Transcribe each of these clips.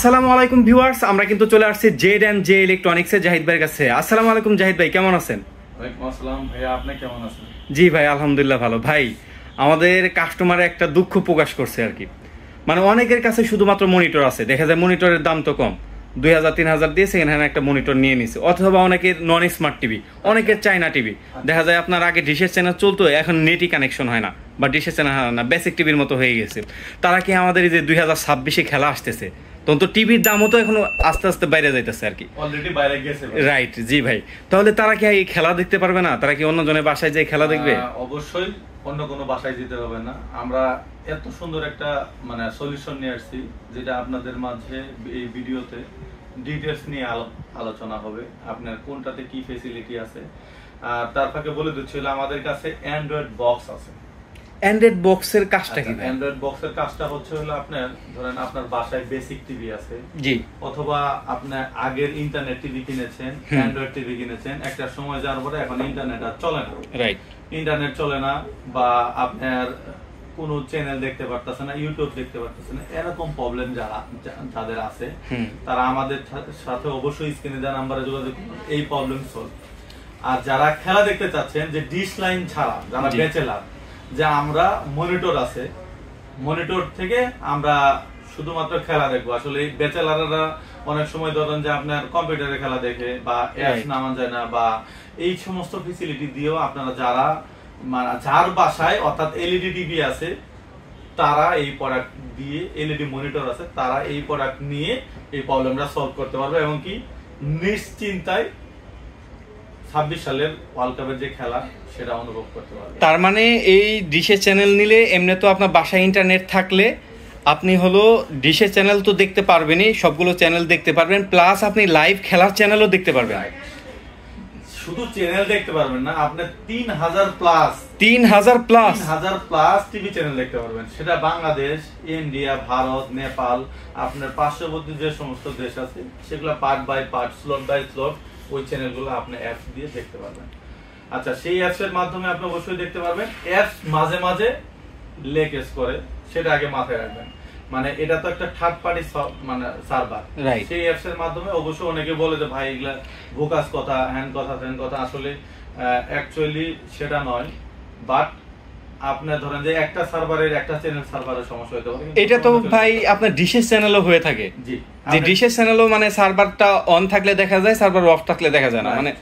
আসসালামু আলাইকুম ভিউয়ার্স, আমরা কিন্তু চলে আসছি জেড&জে ইলেকট্রনিক্সে জাহিদ ভাইয়ের কাছে। আসসালামু আলাইকুম জাহিদ ভাই, কেমন আছেন? ওয়ালাইকুম আসসালাম ভাইয়া, আপনি কেমন আছেন? জি ভাই, আলহামদুলিল্লাহ ভালো। ভাই, আমাদের কাস্টমারে একটা দুঃখ প্রকাশ করছে আর কি, মানে অনেকের কাছে শুধুমাত্র মনিটর আছে, দেখা যায় মনিটরের দাম তো কম, 2000-3000 দিয়ে সেকেন্ড হ্যান্ড একটা মনিটর নিয়ে নিছে, অথবা অনেকের নন স্মার্ট টিভি, অনেকের চায়না টিভি, দেখা যায় আপনার আগে ডিশের চ্যানেল চলতো, এখন নেটই কানেকশন হয় না বা ডিশের চ্যানেল হয় না, বেসিক টিভির মতো হয়ে গেছে। তারা কি আমাদের এই যে 2026-এ খেলা আসতেছে, তখন তো টিভির দামও তো এখন আস্তে আস্তে বাইরে যাইতেছে আর কি, অলরেডি বাইরে গেছে, রাইট? জি ভাই, তাহলে তারা কি এই খেলা দেখতে পারবে না? তারা কি অন্য জনের বাসায় যে খেলা দেখবে? অবশ্যই অন্য কোনো বাসায় যেতে হবে না। আমরা এত সুন্দর একটা মানে সলিউশন নিয়ে আসছি, যেটা আপনাদের মাঝে এই ভিডিওতে ডিটেইলস নিয়ে আলোচনা হবে, আপনার কোনটাতে কি ফ্যাসিলিটি আছে। তার ফাঁকে বলে দিচ্ছিল আমাদের কাছে অ্যান্ড্রয়েড বক্স আছে। অ্যান্ড্রয়েড বক্সের কাজটা কি? অ্যান্ড্রয়েড বক্সের কাজটা হচ্ছে হলো আপনার ধরেন আপনার বাসায় বেসিক টিভি আছে, জি, অথবা আপনার আগের ইন্টারনেট টিভি কিনেছেন, অ্যান্ড্রয়েড টিভি কিনেছেন, একটা সময় যাওয়ার পরে এখন ইন্টারনেট আর চলে না, রাইট? ইন্টারনেট চলে না বা আপনার কোনো চ্যানেল দেখতে পারতেছে না, ইউটিউব দেখতে পারতেছে না, এরকম প্রবলেম যাদের আছে তারা আমাদের সাথে অবশ্যই স্ক্রিনে দেওয়া নাম্বারে যোগাযোগ করুন, এই প্রবলেম সলভ। আর যারা খেলা দেখতে চাচ্ছেন যে ডিশ লাইন ছাড়া, যারা ব্যাচেলার, যে আমরা মনিটর আছে, মনিটর থেকে আমরা শুধুমাত্র খেলা দেখবো, আসলে ব্যাচেলাররা অনেক সময় ধরেন যে আপনার কম্পিউটারে খেলা দেখে বা অ্যাপস নামান যায় না, বা এই সমস্ত ফ্যাসিলিটি দিয়েও আপনারা যার বাসায় অর্থাৎ এলইডি টিভি আছে, তারা এই প্রোডাক্ট দিয়ে, এলইডি মনিটর আছে, তারা এই প্রোডাক্ট নিয়ে এই প্রবলেমটা সলভ করতে পারবে, এবং কি নিশ্চিন্তায় 26 সালের ওয়ার্ল্ড কাপের যে খেলা সেটা অনুভব করতে পারবে। তার মানে এই ডিশের চ্যানেল নিলে এমনি তো আপনার বাসায় ইন্টারনেট থাকলে আপনি হলো ডিশের চ্যানেল তো দেখতে পারবেনই, সবগুলো চ্যানেল দেখতে পারবেন, প্লাস আপনি লাইভ খেলার চ্যানেলও দেখতে পারবেন। শুধু চ্যানেল দেখতে পারবেন না, আপনি 3000 প্লাস টিভি চ্যানেল দেখতে পারবেন, সেটা বাংলাদেশ, ইন্ডিয়া, ভারত, নেপাল, আপনার পার্শ্ববর্তী যে সমস্ত দেশ আছে সেগুলো part by part, slot by slot, ওই চ্যানেলগুলো আপনি অ্যাপস দিয়ে দেখতে পারবেন। আচ্ছা, সেই অ্যাপস এর মাধ্যমে আপনি অবশ্যই দেখতে পারবেন। অ্যাপস মাঝে মাঝে লেকেজ করে, সেটা আগে মাথায় রাখবেন, মানে এটা তো একটা থার্ড পার্টি মানে সার্ভার, সেই অ্যাপস এর মাধ্যমে অবশ্যই অনেকে বলে যে ভাই এগুলা ভোকাস কথা, হ্যান্ড কথা, ফ্যান কথা, আসলে অ্যাকচুয়ালি সেটা নয়। বাট আপনার ধরেন যে একটা সার্ভারের, একটা চ্যানেল সার্ভারের সমস্যা হতে পারে, এটা তো ভাই আপনার ডিশের চ্যানেলও হয়ে থাকে। জি, যে ডিশের চ্যানেলও মানে সার্ভারটা অন থাকলে দেখা যায়, সার্ভার অফ থাকলে দেখা যায় না, মানে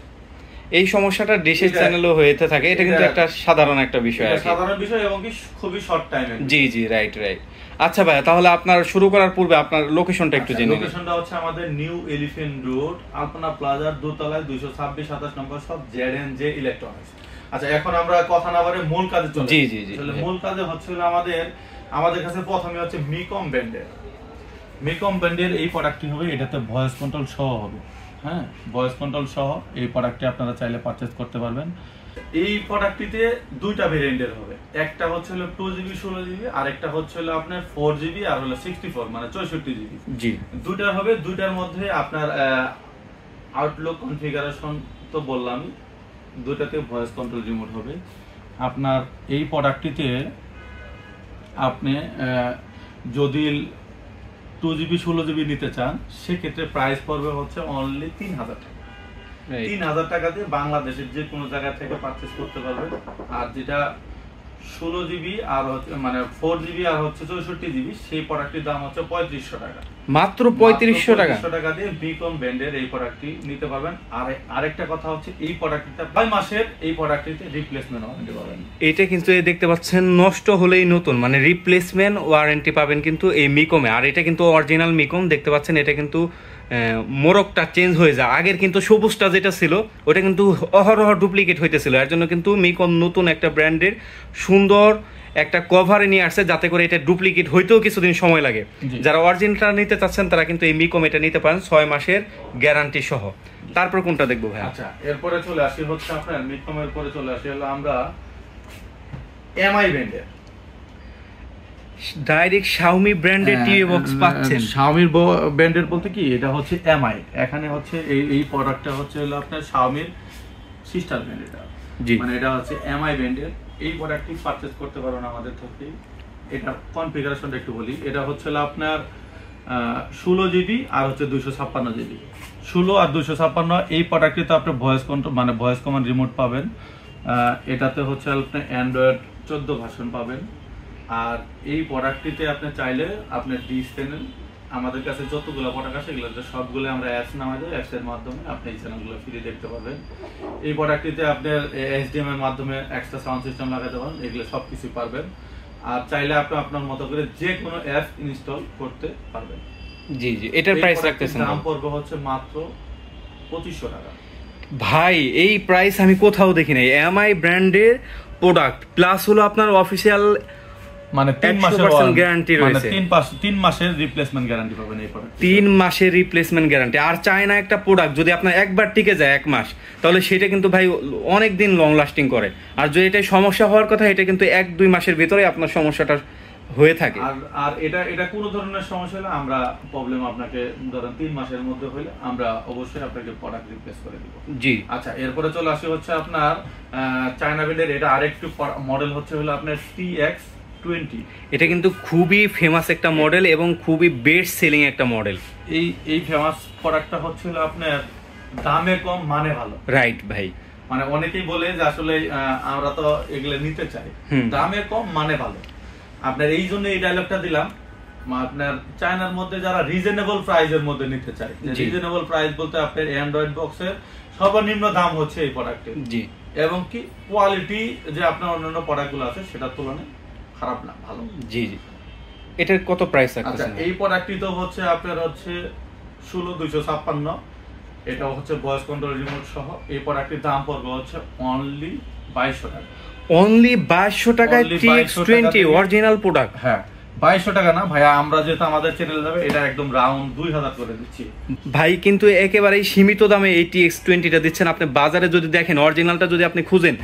এই সমস্যাটা ডিশের চ্যানেলও হয়েতে থাকে। এটা কিন্তু একটা সাধারণ একটা বিষয় আর কি, সাধারণ বিষয়, এবং কি খুবই শর্ট টাইমে। জি জি, রাইট রাইট। আচ্ছা ভাই, তাহলে আপনার শুরু করার পূর্বে আপনার লোকেশনটা একটু জেনে নিন। লোকেশনটা হচ্ছে আমাদের নিউ এলিফ্যান্ট রোড, আলপনা প্লাজার দোতলায় 226-27 নম্বর শপ, জেড&জে ইলেকট্রনিক্স। আচ্ছা, এখন আমরা কথা না বলে মূল কাজে চলে যাই। জি জি জি, মূল কাজে হচ্ছে আমাদের কাছে প্রথমে হচ্ছে মিকম ব্র্যান্ডের এই প্রোডাক্টটি হবে, এটাতে ভয়েস কন্ট্রোল সহ হবে। হ্যাঁ, ভয়েস কন্ট্রোল সহ এই প্রোডাক্টটি আপনারা চাইলে পারচেজ করতে পারবেন। এই প্রোডাক্টটিতে দুইটা ভেরিয়েন্টের হবে, একটা হচ্ছে হলো 2GB 16GB, আর একটা হচ্ছে হলো আপনার 4GB আর হলো 64 মানে 64GB। জি, দুইটা হবে। দুইটার মধ্যে আপনার আউটলুক কনফিগারেশন তো বললামই, দুইটাতে ভয়েস কন্ট্রোল রিমোট হবে। আপনার এই প্রোডাক্টটিতে আপনি যদি 2GB 16GB নিতে চান, সেক্ষেত্রে প্রাইস পড়বে হচ্ছে অনলি 3000 টাকা। 3000 টাকা দিয়ে বাংলাদেশের যে কোনো জায়গা থেকে পারচেজ করতে পারবেন। আর যেটা 16GB আর হচ্ছে মানে 4GB আর হচ্ছে 64GB, সেই প্রোডাক্টটির দাম হচ্ছে 3500 টাকা, মাত্র 3500 টাকা দিয়ে বিকম ব্র্যান্ডের এই প্রোডাক্টটি নিতে পারবেন। আর আরেকটা কথা হচ্ছে এই প্রোডাক্টটিতে 6 মাসের এই প্রোডাক্টটিতে রিপ্লেসমেন্ট ওয়ারেন্টি পাবেন। এটা কিন্তু দেখতে পাচ্ছেন নষ্ট হলেই নতুন, মানে রিপ্লেসমেন্ট ওয়ারেন্টি পাবেন কিন্তু এই মিকমে। আর এটা কিন্তু অরিজিনাল মিকম, দেখতে পাচ্ছেন এটা কিন্তু মোরকটা চেঞ্জ হয়ে যায়, আগের কিন্তু সবুজটা যেটা ছিল ওটা কিন্তু অহরহ ডুপ্লিকেট হইতেছিল, এর জন্য কিন্তু মিকম নতুন একটা ব্র্যান্ডের সুন্দর একটা কভারে নিয়ে আসছে, যাতে করে এটা ডুপ্লিকেট হইতেও কিছুদিন সময় লাগে। যারা অরিজিনালটা নিতে চাচ্ছেন তারা কিন্তু এই মিকম এটা নিতে পারেন 6 মাসের গ্যারান্টি সহ। তারপর কোনটা দেখবো ভাই? আচ্ছা, এরপরে চলে আসি হচ্ছে আপনার মিকমের পরে চলে আসি হলো আমরা এমআই ব্র্যান্ডের, ডাইরেক্ট Xiaomi ব্র্যান্ডের টিভি বক্স পাচ্ছেন। Xiaomi ব্র্যান্ডের বলতে কি, এটা হচ্ছে এমআই, এখানে হচ্ছে এই প্রোডাক্টটা হচ্ছে হলো আপনার Xiaomi সিস্টার ব্র্যান্ড, এটা মানে এটা হচ্ছে এমআই ব্র্যান্ডের। এই প্রোডাক্টটি পারচেজ করতে পারেন আমাদের থেকে। এটা কনফিগারেশনটা একটু বলি, এটা হচ্ছে আপনার 16 GB আর হচ্ছে 256 GB। 16 আর 256 এই প্রোডাক্টটিতে আপনি ভয়েস কন্ট্রোল মানে ভয়েস কমান্ড রিমোট পাবেন। এটাতে হচ্ছে আপনি অ্যান্ড্রয়েড 14 ভার্সন পাবেন। আর এই প্রোডাক্টটিতে আপনি চাইলে আপনার ডিশ চ্যানেল আমাদের কাছে যতগুলো প্রোডাক্ট আছে এগুলো সবগুলো আমরা অ্যাপস নামাই দেবো, অ্যাপসের মাধ্যমে আপনি এই চ্যানেলগুলো ফ্রি দেখতে পাবেন। এই প্রোডাক্টটিতে আপনার HDMI এর মাধ্যমে এক্সট্রা সাউন্ড সিস্টেম লাগাতে পারেন, এগুলো সব কিছু পারবেন। আর চাইলে আপনি আপনার মতো করে যে কোনো অ্যাপ ইনস্টল করতে পারবেন। জি জি, এটার প্রাইস রাখতেছেন দাম পড়বে হচ্ছে মাত্র 2500 টাকা। ভাই এই প্রাইস আমি কোথাও দেখি নাই। এমআই ব্র্যান্ডের প্রোডাক্ট প্লাস হলো আপনার অফিশিয়াল মানে 3 মাসের গ্যারান্টি রয়েছে, 3 মাসের রিপ্লেসমেন্ট গ্যারান্টি পাবেন এই প্রোডাক্ট, 3 মাসের রিপ্লেসমেন্ট গ্যারান্টি। আর চায়না একটা প্রোডাক্ট যদি আপনার একবার টিকে যায় 1 মাস, তাহলে সেটা কিন্তু ভাই অনেক দিন লং লাস্টিং করে। আর যদি এটা সমস্যা হওয়ার কথা, এটা কিন্তু 1-2 মাসের ভিতরে আপনার সমস্যাটা হয়ে থাকে। আর এটা কোন ধরনের সমস্যা হলে আমরা প্রবলেম আপনাকে ধরেন 3 মাসের মধ্যে হলে আমরা অবশ্যই আপনাকে প্রোডাক্ট রিপ্লেস করে দেব। জি আচ্ছা, এরপরে চলে আসি হচ্ছে আপনার চায়না ব্র্যান্ডের এটা আরেকটু মডেল হচ্ছে হলো আপনার TX20। এটা কিন্তু খুবই ফেমাস একটা মডেল এবং খুবই বেস্ট সেলিং একটা মডেল। এই ফেমাস প্রোডাক্টটা হচ্ছে হলো আপনার দামে কম মানে ভালো। রাইট ভাই, মানে অনেকেই বলে যে আসলে আমরা তো এগুলো নিতে চাই, দামে কম মানে ভালো। আপনার এই জন্য এই ডায়লগটা দিলাম, আপনার চায়নার মধ্যে যারা রিজনেবল প্রাইসের মধ্যে নিতে চায়, রিজনেবল প্রাইস বলতে আপনার অ্যান্ড্রয়েড বক্সের সর্বনিম্ন দাম হচ্ছে এই প্রোডাক্টের। জি, এবং কি কোয়ালিটি যে আপনার অন্যান্য প্রোডাক্টগুলো আছে সেটার তুলনায় খারাপ না, ভালো। জি জি, এটার কত প্রাইস আছে? আচ্ছা, এই প্রোডাক্টটি তো হচ্ছে আপনার হচ্ছে 16256। এটা হচ্ছে ভয়েস কন্ট্রোল রিমোট সহ। এই প্রোডাক্টের দাম পড়বে হচ্ছে অনলি 2200 টাকা। অনলি 2200 টাকায় TX20 অরিজিনাল প্রোডাক্ট? হ্যাঁ, 2200 টাকা না ভাইয়া, আমরা যেহেতু আমাদের চ্যানেল যাবে এটা একদম রাউন্ড 2000 করে দিচ্ছি ভাই। কিন্তু একেবারেই সীমিত দামে এই TX20টা দিচ্ছেন। আপনি বাজারে যদি দেখেন অরিজিনালটা যদি আপনি খুঁজেন,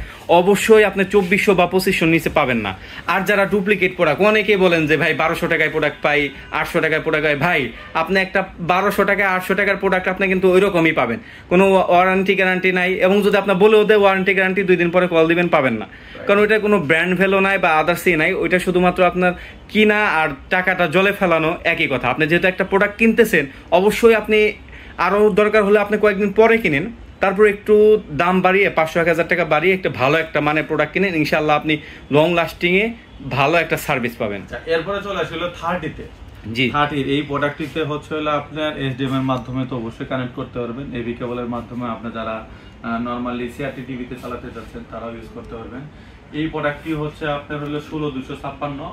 অবশ্যই আপনি 2400 বা 2500 নিচে পাবেন না। আর যারা ডুপ্লিকেট প্রোডাক্ট, অনেকে বলেন যে ভাই 1200 টাকায় প্রোডাক্ট পাই, 800 টাকায় প্রোডাক্ট পাই। ভাই আপনি একটা 1200 টাকা 800 টাকার প্রোডাক্ট আপনি কিন্তু ওই রকমই পাবেন, কোনো ওয়ারেন্টি গ্যারান্টি নাই। এবং যদি আপনার বলেও দেয় ওয়ারেন্টি গ্যারান্টি, 2 দিন পরে কল দিবেন, পাবেন না। কারণ ওইটা কোনো ব্র্যান্ড ভ্যালু নাই বা আদার্সই নাই, ওইটা শুধুমাত্র আপনার কিনা আর টাকাটা জলে ফেলানো একই কথা। আপনি যেহেতু একটা প্রোডাক্ট কিনতেছেন, অবশ্যই আপনি আরো দরকার হলে আপনি কয়েকদিন পরে কিনেন, তারপর একটু দাম বাড়িয়ে 500-1000 টাকা বাড়িয়ে একটা ভালো একটা মানে প্রোডাক্ট কিনেন, ইনশাআল্লাহ আপনি লং লাস্টিং এ ভালো একটা সার্ভিস পাবেন। এরপরে চলে আসলো 30-তে। জি, 30 এই প্রোডাক্টটিতে হচ্ছে হলো আপনার HDMI এর মাধ্যমে তো অবশ্যই কানেক্ট করতে পারবেন, এভি কেবলের মাধ্যমে আপনি যারা নরমালি CRT টিভিতে চালাতে যাচ্ছেন তারাও ইউজ করতে পারবেন। এই প্রোডাক্টটি হচ্ছে আপনার হলো 16256।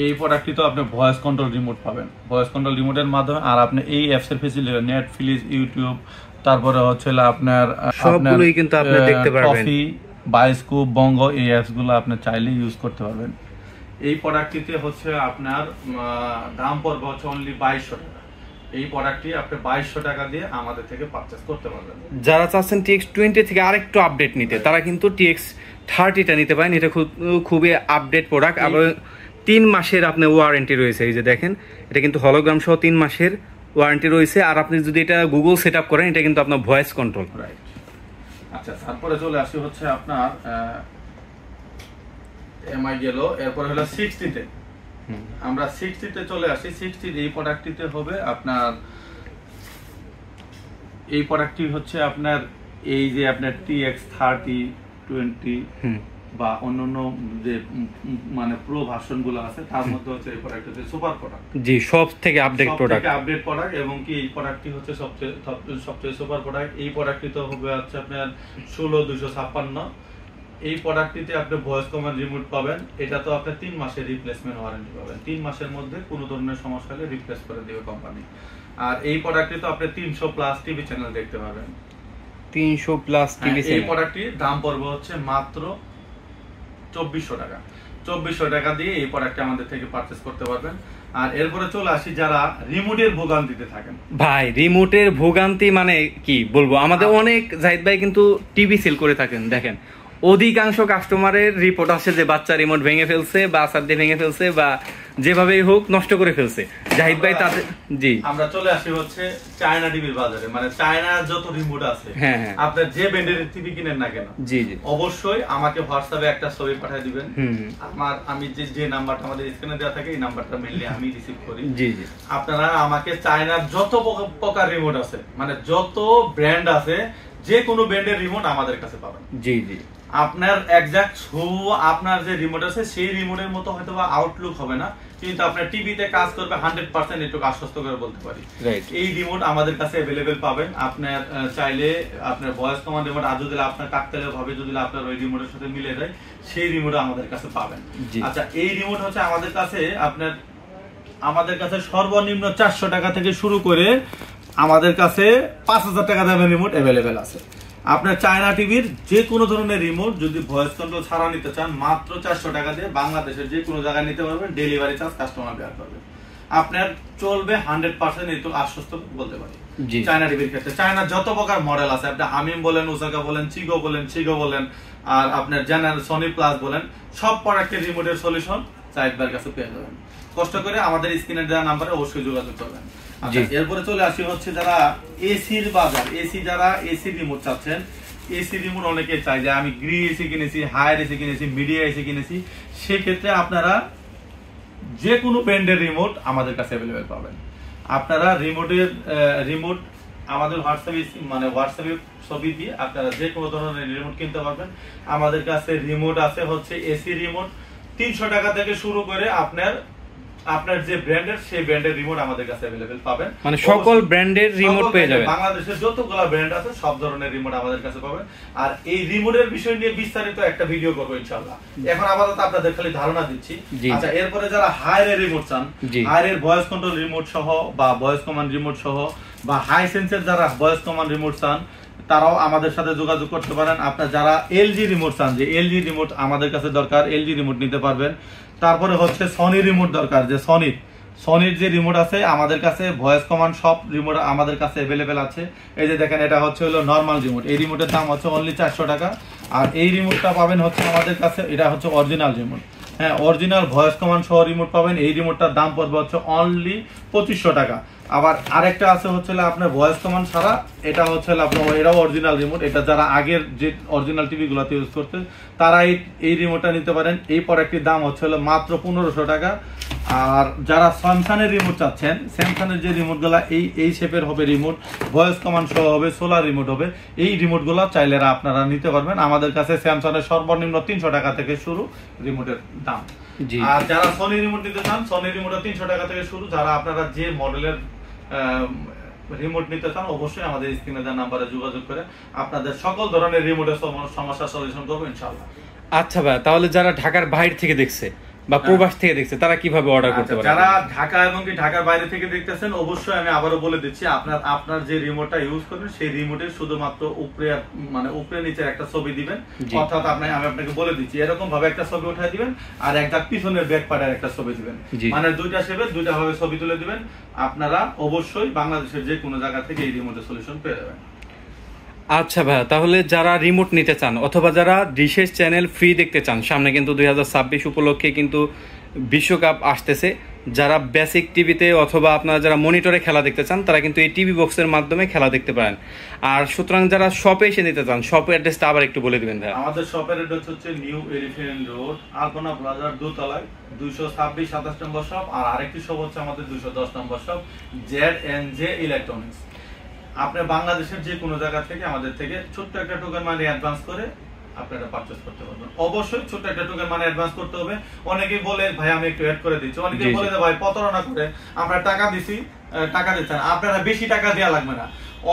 এই প্রোডাক্টটি তো আপনি ভয়েস কন্ট্রোল রিমোট পাবেন, ভয়েস কন্ট্রোল রিমোটের মাধ্যমে। আর আপনি এই অ্যাপসের ফেসিলিটি নেটফ্লিক্স, ইউটিউব, তারপরে হচ্ছে আপনার সবগুলোই কিন্তু আপনি দেখতে পারবেন, কফি, বায়োস্কোপ, বঙ্গ, এই অ্যাপসগুলো আপনি চাইলে ইউজ করতে পারবেন। এই প্রোডাক্টটিতে হচ্ছে আপনার দাম পড়বে হচ্ছে অনলি 2200 টাকা। এই প্রোডাক্টটি আপনি 2200 টাকা দিয়ে আমাদের থেকে পারচেজ করতে পারবেন। যারা চাচ্ছেন TX20 থেকে আরেকটু আপডেট নিতে, তারা কিন্তু TX30টা নিতে পারেন। এটা খুবই আপডেট প্রোডাক্ট। আবার 3 মাসের আপনার ওয়ারেন্টি রয়েছে। এই যে দেখেন, এটা কিন্তু হলোগ্রাম সহ 3 মাসের ওয়ারেন্টি রয়েছে। আর আপনি যদি এটা গুগল সেট আপ করেন, এটা কিন্তু আপনার ভয়েস কন্ট্রোল। রাইট। আচ্ছা, তারপরে চলে আসি হচ্ছে আপনার এমআই গেল, এরপর হলো 60-তে। আমরা 60-তে চলে আসি। 60 এই প্রোডাক্টটিতে হবে আপনার, এই প্রোডাক্টটি হচ্ছে আপনার এই যে আপনার TX30, 20 বা অন্যান্য যে মানে প্রো ভার্সন গুলো আছে তার মধ্যে হচ্ছে এই প্রোডাক্ট হচ্ছে সুপার প্রোডাক্ট। জি, সব থেকে আপডেট প্রোডাক্ট, আপডেট প্রোডাক্ট। এবং কি এই প্রোডাক্টটি হচ্ছে সবচেয়ে সুপার প্রোডাক্ট। এই প্রোডাক্টটি তো হবে হচ্ছে আপনার 16256। এই প্রোডাক্টটিতে আপনি ভয়েস কমান্ড রিমোট পাবেন। এটা তো আপনি 3 মাসের রিপ্লেসমেন্ট ওয়ারেন্টি পাবেন। 3 মাসের মধ্যে কোনো ধরনের সমস্যা হলে রিপ্লেস করে দেবে কোম্পানি। আর এই প্রোডাক্টে তো আপনি 300+ টিভি চ্যানেল দেখতে পাবেন। 300+ টিভি চ্যানেল। এই প্রোডাক্টটির দাম পড়বে হচ্ছে মাত্র 2400 টাকা। 2400 টাকা দিয়ে এই প্রোডাক্টটি আমাদের থেকে পারচেজ করতে পারবেন। আর এরপরে চলে আসি যারা রিমোটের ভোগান্তিতে থাকেন। ভাই রিমোটের ভোগান্তি মানে কি বলবো, আমাদের অনেক জাহিদ ভাই কিন্তু টিভি সেল করে থাকেন। দেখেন অধিকাংশ কাস্টমারের রিপোর্ট আসে যে বাচ্চা রিমোট ভেঙে ফেলছে বা আসার দিয়ে ভেঙে ফেলছে বা যেভাবেই হোক নষ্ট করে ফেলছে। জাহিদ ভাই তাতে জি আমরা চলে আসি হচ্ছে চায়না টিভির বাজারে, মানে চায়নার যত রিমোট আছে, হ্যাঁ হ্যাঁ, আপনার যে ব্র্যান্ডের টিভি কিনেন না কেন, জি জি অবশ্যই আমাকে হোয়াটসঅ্যাপে একটা ছবি পাঠিয়ে দিবেন। আমি যে নাম্বারটা আমাদের স্ক্রিনে দেওয়া থাকে এই নাম্বারটা মেইনলি আমি রিসিভ করি। জি জি, আপনারা আমাকে চায়নার যত প্রকার রিমোট আছে, মানে যত ব্র্যান্ড আছে, যে কোনো ব্র্যান্ডের রিমোট আমাদের কাছে পাবেন। জি জি, আপনার এক্সাক্ট আপনার যে রিমোট আছে সেই রিমোটের মতো হয়তো বা আউটলুক হবে না, কিন্তু আপনার টিভিতে কাজ করবে 100%, একটু আশ্বস্ত করে বলতে পারি। এই রিমোট আমাদের কাছে अवेलेबल পাবেন। আপনার চাইলে আপনার ভয়েস কমান্ড রিমোট আর যদি আপনার কাকতালীয় ভাবে যদি আপনার ওই রিমোটের সাথে মিলে যায় সেই রিমোট আমাদের কাছে পাবেন। আচ্ছা, এই রিমোট হচ্ছে আমাদের কাছে সর্বনিম্ন 400 টাকা থেকে শুরু করে আমাদের কাছে 5000 টাকা দামের রিমোট अवेलेबल আছে। আপনার চায়না টিভির যে কোনো ধরনের রিমোট যদি ভয়েস কন্ট্রোল ছাড়া নিতে চান, মাত্র 400 টাকা দিয়ে বাংলাদেশের যে কোনো জায়গায় নিতে পারবেন, ডেলিভারি চার্জ কাস্টমার বেয়ার করবে। আপনার চলবে 100%, একটু আশ্বস্ত বলতে পারি। চায়না টিভির ক্ষেত্রে চায়না যত প্রকার মডেল আছে, আপনি হামিম বলেন, ওসাকা বলেন, চিগো বলেন, আর আপনার জেনারেল সনি প্লাস বলেন, সব প্রোডাক্টের রিমোটের সলিউশন চাইবার কাছে পেয়ে যাবেন। কষ্ট করে আমাদের স্ক্রিনে দেওয়া নাম্বারে অবশ্যই যোগাযোগ করবেন। এরপরে চলে আসি হচ্ছে যারা এসির বাজার, যারা এসি রিমোট চাচ্ছেন, এসি রিমোট অনেকে চাই যে আমি গ্রি এসি কিনেছি, হায়ার এসি কিনেছি, মিডিয়া এসি কিনেছি, সেক্ষেত্রে আপনারা যে কোনো ব্র্যান্ডের রিমোট আমাদের কাছে अवेलेबल পাবেন। আপনারা রিমোট আমাদের হোয়াটসঅ্যাপে ছবি দিয়ে আপনারা যে কোনো ধরনের রিমোট কিনতে পারবেন। আমাদের কাছে রিমোট আছে হচ্ছে এসি রিমোট 300 টাকা থেকে শুরু করে আপনার যে ব্র্যান্ডের সেই ব্র্যান্ডের রিমোট আমাদের কাছে अवेलेबल পাবেন, মানে সকল ব্র্যান্ডের রিমোট পেয়ে যাবেন। বাংলাদেশের যতগুলো ব্র্যান্ড আছে সব ধরনের রিমোট আমাদের কাছে পাবেন। আর এই রিমোটের বিষয় নিয়ে বিস্তারিত একটা ভিডিও করব ইনশাআল্লাহ। এখন আপাতত আপনাদের খালি ধারণা দিচ্ছি। আচ্ছা, এরপরে যারা হায়ার রিমোট চান, হায়ার ভয়েস কন্ট্রোল রিমোট সহ বা ভয়েস কমান্ড রিমোট সহ বা হাই সেন্সের যারা ভয়েস কমান্ড রিমোট চান, তারাও আমাদের সাথে যোগাযোগ করতে পারেন। আপনার যারা এলজি রিমোট চান, যে এলজি রিমোট আমাদের কাছে দরকার, এলজি রিমোট নিতে পারবেন। তারপরে হচ্ছে সনি রিমোট দরকার, যে সনির যে রিমোট আছে আমাদের কাছে, ভয়েস কমান্ড সব রিমোট আমাদের কাছে अवेलेबल আছে। এই যে দেখেন, এটা হচ্ছে হলো নরমাল রিমোট, এই রিমোটের দাম হচ্ছে অনলি 400 টাকা। আর এই রিমোটটা পাবেন হচ্ছে আমাদের কাছে, এটা হচ্ছে অরিজিনাল রিমোট, হ্যাঁ, অরিজিনাল ভয়েস কমান্ড সহ রিমোট পাবেন। এই রিমোটটার দাম পড়বে হচ্ছে অনলি 2500 টাকা। আবার আরেকটা আছে হচ্ছে আপনার ভয়েস কমান্ড ছাড়া, এটা হচ্ছে আপনার এটাও অরিজিনাল রিমোট। এটা যারা আগের যে অরিজিনাল টিভি গুলাতে ইউজ করতে, তারা এই রিমোটটা নিতে পারেন। এই প্রোডাক্টটির দাম হচ্ছে মাত্র 1500 টাকা। আর যারা স্যামসাংয়ের রিমোট চাচ্ছেন, স্যামসাংয়ের যে রিমোট গুলা এই শেপের হবে রিমোট, ভয়েস কমান্ড সহ হবে, সোলার রিমোট হবে, এই রিমোট গুলা চাইলে আপনারা নিতে পারবেন। আমাদের কাছে স্যামসাংয়ের সর্বনিম্ন 300 টাকা থেকে শুরু রিমোটের দাম। আর যারা সনি রিমোট নিতে চান, সনি রিমোট 300 টাকা থেকে শুরু। যারা আপনারা যে মডেলের রিমোট নিতে চান, অবশ্যই আমাদের স্ক্রিনে দেওয়া নাম্বারে যোগাযোগ করে আপনাদের সকল ধরনের রিমোটের সমস্যার সলিউশন করবো ইনশাআল্লাহ। আচ্ছা ভাই, তাহলে যারা ঢাকার বাইরে থেকে দেখছে বা প্রবাস থেকে দেখছে, তারা কিভাবে অর্ডার করতে পারে? যারা ঢাকা এবং কি ঢাকার বাইরে থেকে দেখতেছেন, অবশ্যই আমি আবারও বলে দিচ্ছি, আপনার যে রিমোটটা ইউজ করবেন সেই রিমোটের শুধুমাত্র উপরে নিচের একটা ছবি দিবেন। অর্থাৎ আমি আপনাকে বলে দিচ্ছি, এরকম ভাবে একটা ছবি উঠাই দিবেন আর একটা পিছনের ব্যাক পার্টের একটা ছবি দিবেন, মানে দুইটা শেপে দুইটা ভাবে ছবি তুলে দিবেন। আপনারা অবশ্যই বাংলাদেশের যে কোনো জায়গা থেকে এই রিমোটের সলিউশন পেয়ে যাবেন। আচ্ছা ভাইয়া, তাহলে যারা রিমোট নিতে চান অথবা যারা ডিশের চ্যানেল ফ্রি দেখতে চান, সামনে কিন্তু 2026 উপলক্ষে কিন্তু বিশ্বকাপ আসতেছে, যারা বেসিক টিভিতে অথবা আপনারা যারা মনিটরে খেলা দেখতে চান, তারা কিন্তু এই টিভি বক্সের মাধ্যমে খেলা দেখতে পারেন। আর সুতরাং যারা শপে এসে নিতে চান, শপের অ্যাড্রেসটা আবার একটু বলে দিবেন ভাইয়া। আমাদের শপের অ্যাড্রেস হচ্ছে নিউ এলিফ্যান্ট রোড, আলপনা প্লাজার দোতলায় 226-27 নম্বর শপ। আর আরেকটি শপ হচ্ছে আমাদের 210 নম্বর শপ, ZNJ ইলেকট্রনিক্স। আপনি বাংলাদেশের যে কোনো জায়গা থেকে আমাদের থেকে ছোট্ট একটা টোকেন মানি অ্যাডভান্স করে আপনারা পারচেজ করতে পারবেন। অবশ্যই ছোট্ট একটা টোকেন মানি অ্যাডভান্স করতে হবে। অনেকেই বলে ভাই আমি একটু অ্যাড করে দিচ্ছি, অনেকেই বলে ভাই প্রতারণা করে আমরা টাকা দিছি, টাকা দিচ্ছেন। আপনারা বেশি টাকা দেওয়া লাগবে না,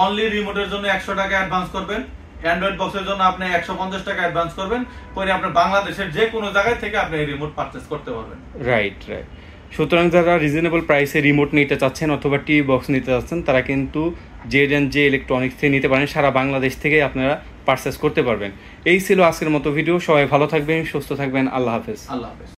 অনলি রিমোটের জন্য 100 টাকা অ্যাডভান্স করবেন, অ্যান্ড্রয়েড বক্সের জন্য আপনি 150 টাকা অ্যাডভান্স করবেন, পরে আপনি বাংলাদেশের যে কোনো জায়গায় থেকে আপনি এই রিমোট পারচেজ করতে পারবেন। রাইট। সুতরাং যারা রিজনেবল প্রাইসে রিমোট নিতে চাচ্ছেন অথবা টিভি বক্স নিতে চাচ্ছেন, তারা কিন্তু ZNJ ইলেকট্রনিক্স থেকে নিতে পারেন। সারা বাংলাদেশ থেকে আপনারা পারচেস করতে পারবেন। এই ছিল আজকের মতো ভিডিও। সবাই ভালো থাকবেন, সুস্থ থাকবেন। আল্লাহ হাফেজ।